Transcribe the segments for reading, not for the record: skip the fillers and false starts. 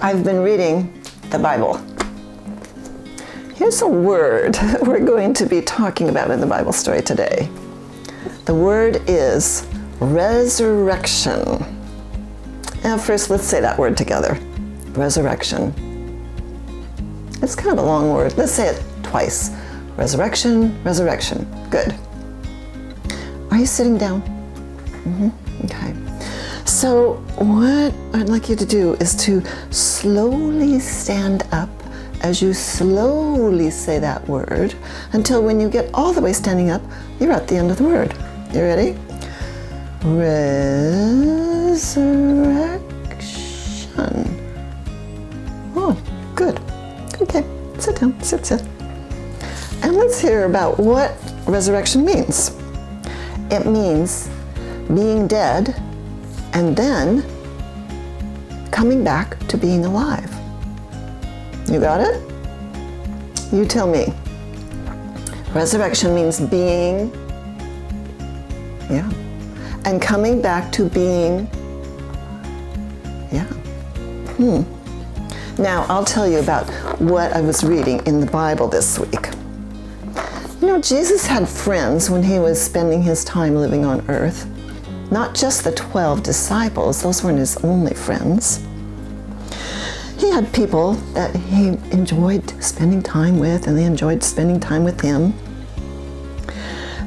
I've been reading the Bible. Here's a word we're going to be talking about in the Bible story today. The word is resurrection. Now first, let's say that word together. Resurrection. It's kind of a long word. Let's say it twice. Resurrection, resurrection. Good. Are you sitting down? Okay. So what I'd like you to do is to slowly stand up as you slowly say that word until when you get all the way standing up, you're at the end of the word. You ready? Resurrection. Oh, good. Okay, sit down, sit. And let's hear about what resurrection means. It means being dead and then coming back to being alive. You got it? You tell me. Resurrection means being, and coming back to being, Now, I'll tell you about what I was reading in the Bible this week. You know, Jesus had friends when he was spending his time living on earth. Not just the 12 disciples, those weren't his only friends. He had people that he enjoyed spending time with, and they enjoyed spending time with him.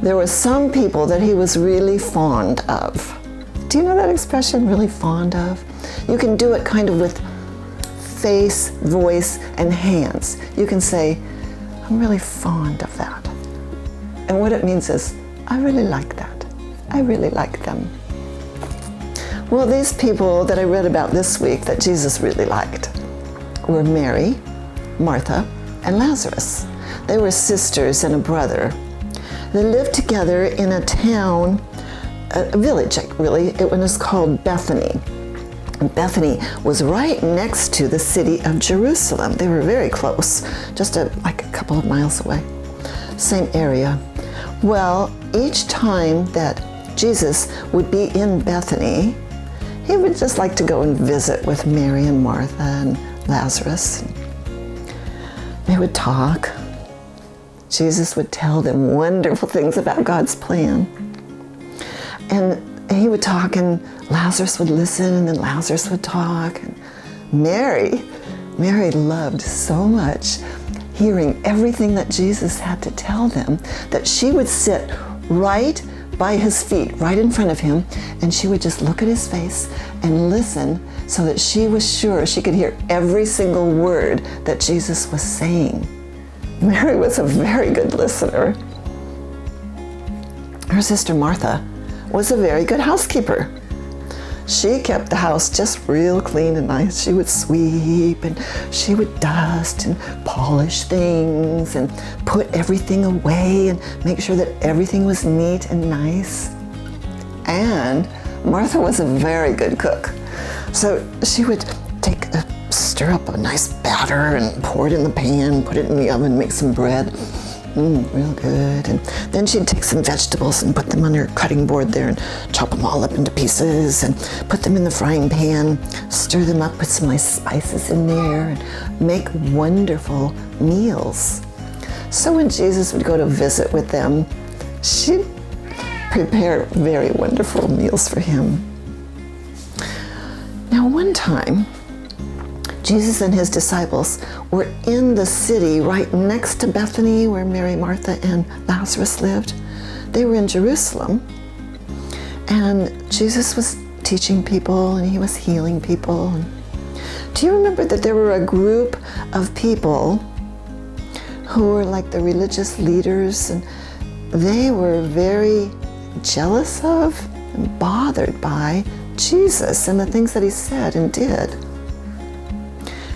There were some people that he was really fond of. Do you know that expression, really fond of? You can do it kind of with face, voice, and hands. You can say, I'm really fond of that. And what it means is, I really like that. I really like them. Well, these people that I read about this week that Jesus really liked were Mary, Martha, and Lazarus. They were sisters and a brother. They lived together in a town, a village really. It was called Bethany. And Bethany was right next to the city of Jerusalem. They were very close, just like a couple of miles away. Same area. Well, each time that Jesus would be in Bethany, he would just like to go and visit with Mary and Martha and Lazarus. They would talk. Jesus would tell them wonderful things about God's plan. And he would talk and Lazarus would listen, and then Lazarus would talk. And Mary loved so much hearing everything that Jesus had to tell them that she would sit right by his feet, right in front of him, and she would just look at his face and listen so that she was sure she could hear every single word that Jesus was saying. Mary was a very good listener. Her sister Martha was a very good housekeeper. She kept the house just real clean and nice. She would sweep and she would dust and polish things and put everything away and make sure that everything was neat and nice. And Martha was a very good cook. So she would stir up a nice batter and pour it in the pan, put it in the oven, make some bread. Real good. And then she'd take some vegetables and put them on her cutting board there and chop them all up into pieces and put them in the frying pan, stir them up with some nice spices in there, and make wonderful meals. So when Jesus would go to visit with them, she'd prepare very wonderful meals for him. Now one time, Jesus and his disciples were in the city right next to Bethany where Mary, Martha, and Lazarus lived. They were in Jerusalem, and Jesus was teaching people and he was healing people. Do you remember that there were a group of people who were like the religious leaders, and they were very jealous of and bothered by Jesus and the things that he said and did.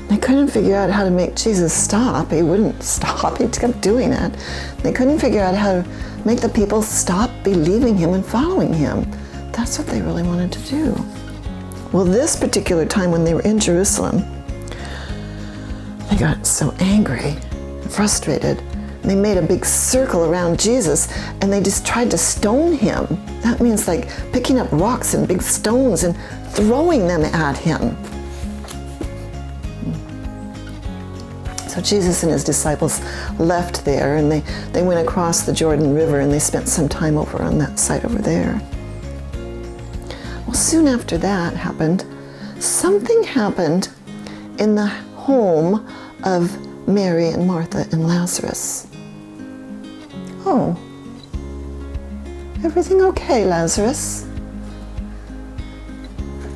They couldn't figure out how to make Jesus stop. He wouldn't stop. He kept doing it. They couldn't figure out how to make the people stop believing him and following him. That's what they really wanted to do. Well, this particular time when they were in Jerusalem, they got so angry and frustrated. They made a big circle around Jesus and they just tried to stone him. That means like picking up rocks and big stones and throwing them at him. So Jesus and his disciples left there, and they went across the Jordan River, and they spent some time over on that side over there. Well, soon after that happened, something happened in the home of Mary and Martha and Lazarus. Oh, everything okay, Lazarus?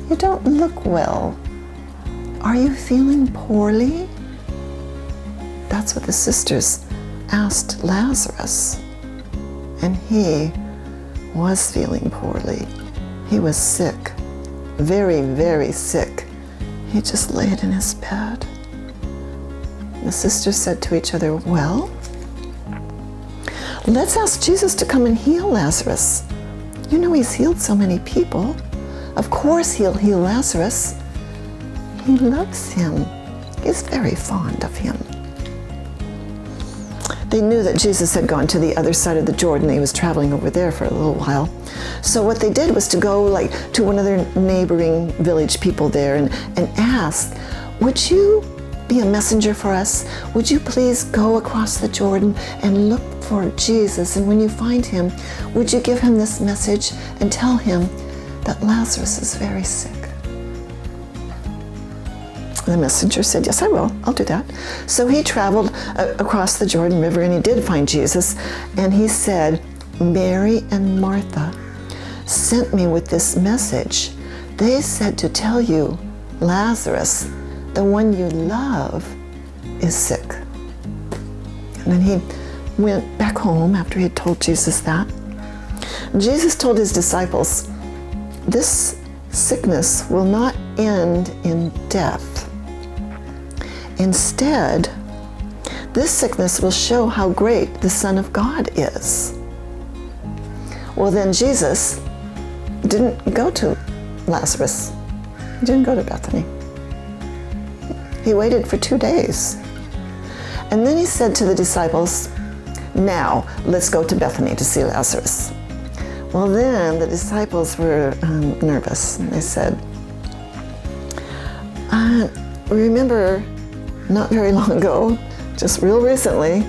You don't look well. Are you feeling poorly? That's what the sisters asked Lazarus. And he was feeling poorly. He was sick, very, very sick. He just laid in his bed. The sisters said to each other, well, let's ask Jesus to come and heal Lazarus. You know, he's healed so many people. Of course he'll heal Lazarus. He loves him. He's very fond of him. They knew that Jesus had gone to the other side of the Jordan. He was traveling over there for a little while. So what they did was to go to one of their neighboring village people there and ask, would you be a messenger for us? Would you please go across the Jordan and look for Jesus? And when you find him, would you give him this message and tell him that Lazarus is very sick? The messenger said, yes, I will. I'll do that. So he traveled across the Jordan River, and he did find Jesus. And he said, Mary and Martha sent me with this message. They said to tell you, Lazarus, the one you love, is sick. And then he went back home after he had told Jesus that. Jesus told his disciples, this sickness will not end in death. Instead, this sickness will show how great the Son of God is. Well, then Jesus didn't go to Lazarus. He didn't go to Bethany. He waited for 2 days. And then he said to the disciples, now let's go to Bethany to see Lazarus. Well, then the disciples were nervous. They said, remember not very long ago, just real recently,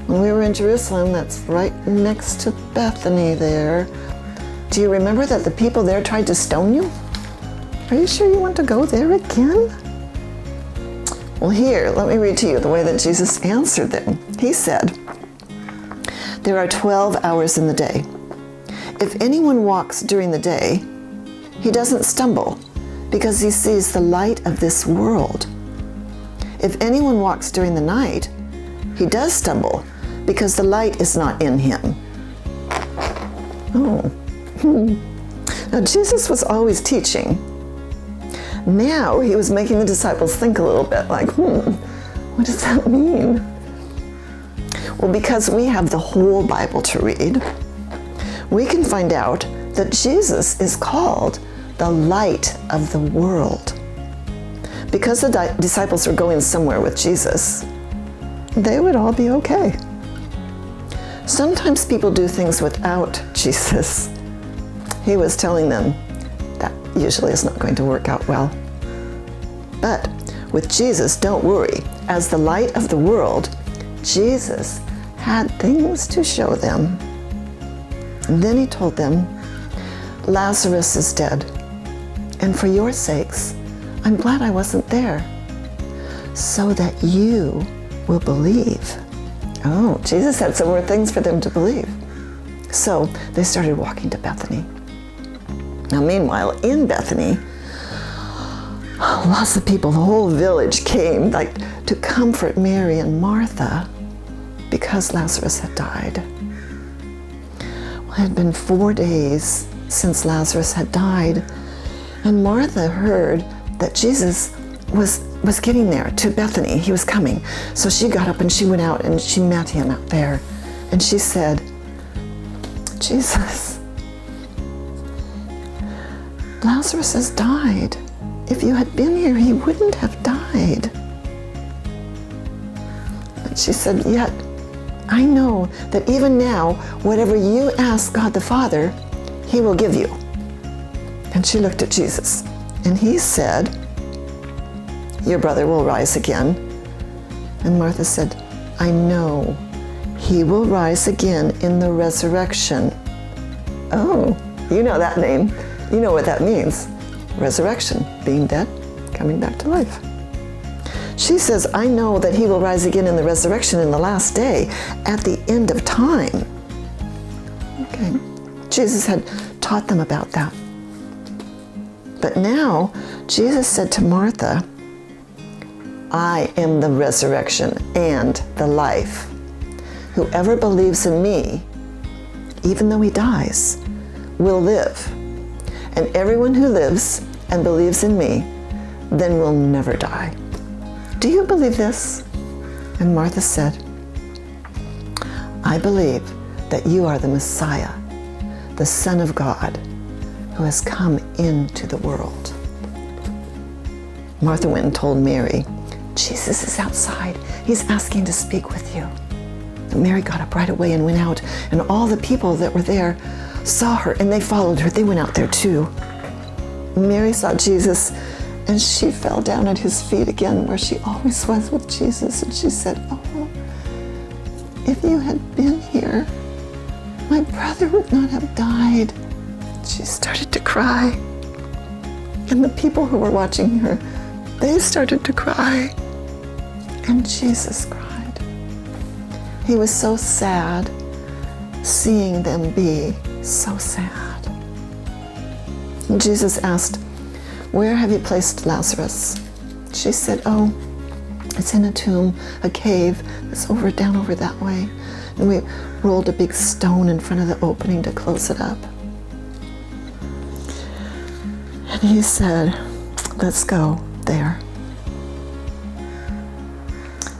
when we were in Jerusalem, that's right next to Bethany there. Do you remember that the people there tried to stone you? Are you sure you want to go there again? Well, here, let me read to you the way that Jesus answered them. He said, there are 12 hours in the day. If anyone walks during the day, he doesn't stumble because he sees the light of this world. If anyone walks during the night, he does stumble because the light is not in him. Oh. Now, Jesus was always teaching. Now he was making the disciples think a little bit like, what does that mean? Well, because we have the whole Bible to read, we can find out that Jesus is called the light of the world. Because the disciples were going somewhere with Jesus, they would all be okay. Sometimes people do things without Jesus. He was telling them that usually is not going to work out well. But with Jesus, don't worry. As the light of the world, Jesus had things to show them. And then he told them, Lazarus is dead, and for your sakes, I'm glad I wasn't there, so that you will believe. Oh, Jesus had some more things for them to believe. So they started walking to Bethany. Now, meanwhile, in Bethany, lots of people, the whole village came to comfort Mary and Martha because Lazarus had died. Well, it had been 4 days since Lazarus had died, and Martha heard that Jesus was getting there to Bethany. He was coming. So she got up and she went out and she met him out there. And she said, Jesus, Lazarus has died. If you had been here, he wouldn't have died. And she said, yet I know that even now, whatever you ask God the Father, he will give you. And she looked at Jesus, and he said, your brother will rise again. And Martha said, I know he will rise again in the resurrection. Oh, you know that name. You know what that means. Resurrection, being dead, coming back to life. She says, I know that he will rise again in the resurrection in the last day, at the end of time. Okay. Jesus had taught them about that. But now, Jesus said to Martha, I am the resurrection and the life. Whoever believes in me, even though he dies, will live. And everyone who lives and believes in me, then will never die. Do you believe this? And Martha said, I believe that you are the Messiah, the Son of God, who has come into the world. Martha went and told Mary, Jesus is outside. He's asking to speak with you. And Mary got up right away and went out, and all the people that were there saw her, and they followed her. They went out there too. Mary saw Jesus, and she fell down at his feet again, where she always was with Jesus, and she said, oh, if you had been here, my brother would not have died. She started to cry, and the people who were watching her, they started to cry, and Jesus cried. He was so sad seeing them be so sad. And Jesus asked, where have you placed Lazarus? She said, oh, it's in a tomb, a cave that's down over that way. And we rolled a big stone in front of the opening to close it up. And he said, let's go there.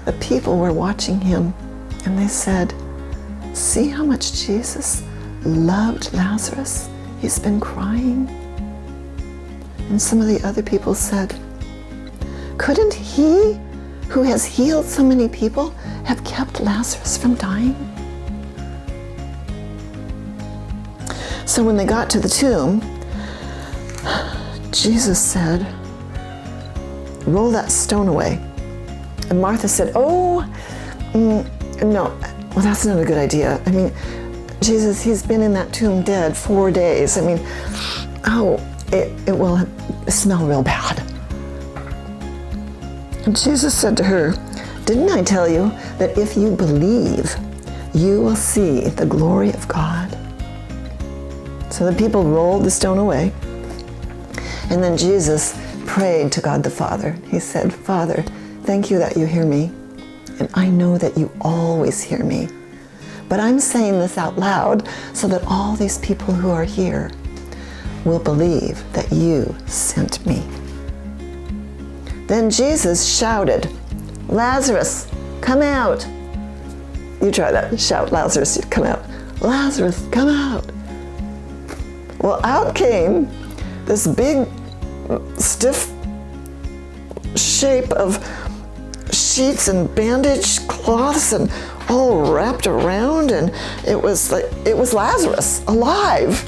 The people were watching him, and they said, see how much Jesus loved Lazarus? He's been crying. And some of the other people said, couldn't he, who has healed so many people, have kept Lazarus from dying? So when they got to the tomb, Jesus said, roll that stone away. And Martha said, oh, no, well, that's not a good idea. I mean, Jesus, he's been in that tomb dead 4 days. I mean, oh, it will smell real bad. And Jesus said to her, didn't I tell you that if you believe, you will see the glory of God? So the people rolled the stone away. And then Jesus prayed to God the Father. He said, Father, thank you that you hear me. And I know that you always hear me. But I'm saying this out loud so that all these people who are here will believe that you sent me. Then Jesus shouted, Lazarus, come out. You try that. Shout, Lazarus, come out. Lazarus, come out. Well, out came this big, stiff shape of sheets and bandage cloths and all wrapped around, and it was Lazarus, alive,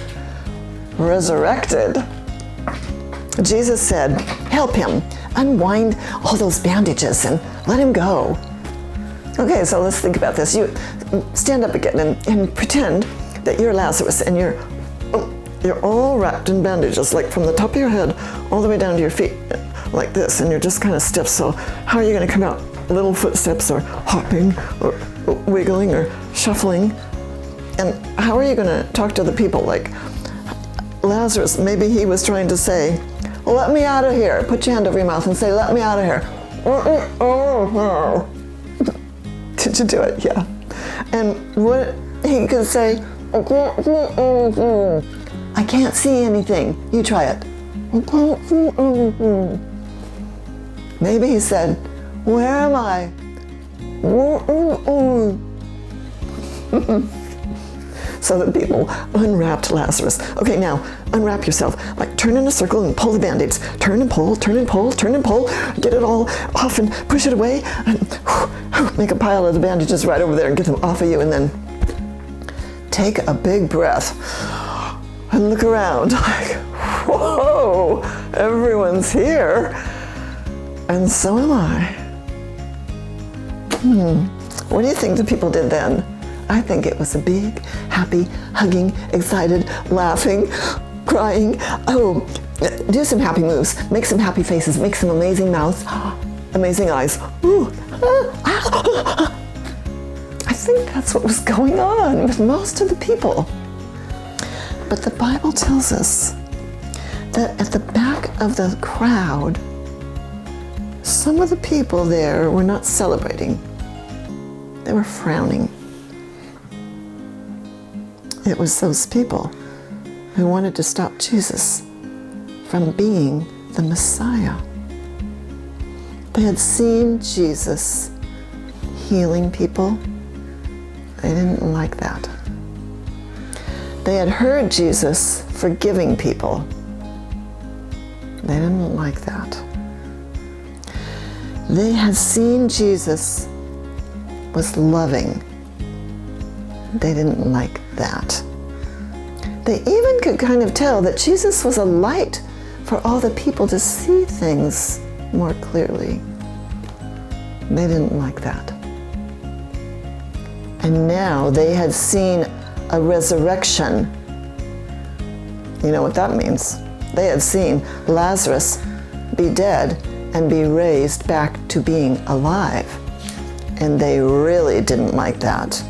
resurrected. Jesus said, help him, unwind all those bandages and let him go. Okay, so let's think about this. You stand up again and pretend that you're Lazarus, and you're all wrapped in bandages, like from the top of your head all the way down to your feet, like this, and you're just kind of stiff. So how are you going to come out? Little footsteps, or hopping, or wiggling, or shuffling? And how are you going to talk to the people? Like Lazarus, maybe he was trying to say, let me out of here. Put your hand over your mouth and say, let me out of here. Did you do it? Yeah. And what he could say, I can't see anything. You try it. Maybe he said, where am I? So the people unwrapped Lazarus. Okay, now unwrap yourself. Like turn in a circle and pull the band-aids. Turn and pull, turn and pull, turn and pull. Get it all off and push it away. And make a pile of the bandages right over there and get them off of you. And then take a big breath and look around. Like, whoa, everyone's here. And so am I. What do you think the people did then? I think it was a big, happy, hugging, excited, laughing, crying. Oh, do some happy moves. Make some happy faces. Make some amazing mouths. Amazing eyes. Ooh. I think that's what was going on with most of the people. But the Bible tells us that at the back of the crowd, some of the people there were not celebrating. They were frowning. It was those people who wanted to stop Jesus from being the Messiah. They had seen Jesus healing people. They didn't like that. They had heard Jesus forgiving people. They didn't like that. They had seen Jesus was loving. They didn't like that. They even could kind of tell that Jesus was a light for all the people to see things more clearly. They didn't like that. And now they had seen a resurrection. You know what that means? They had seen Lazarus be dead and be raised back to being alive. And they really didn't like that.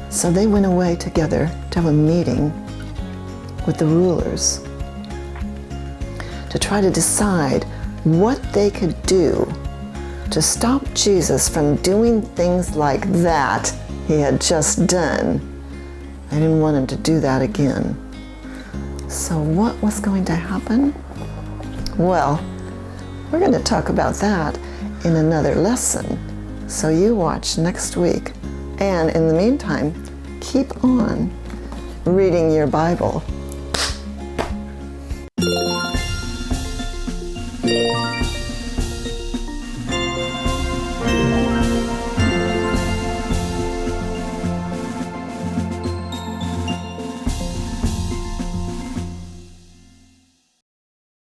So they went away together to have a meeting with the rulers to try to decide what they could do to stop Jesus from doing things like that he had just done. They didn't want him to do that again. So what was going to happen? Well, we're going to talk about that in another lesson. So you watch next week. And in the meantime, keep on reading your Bible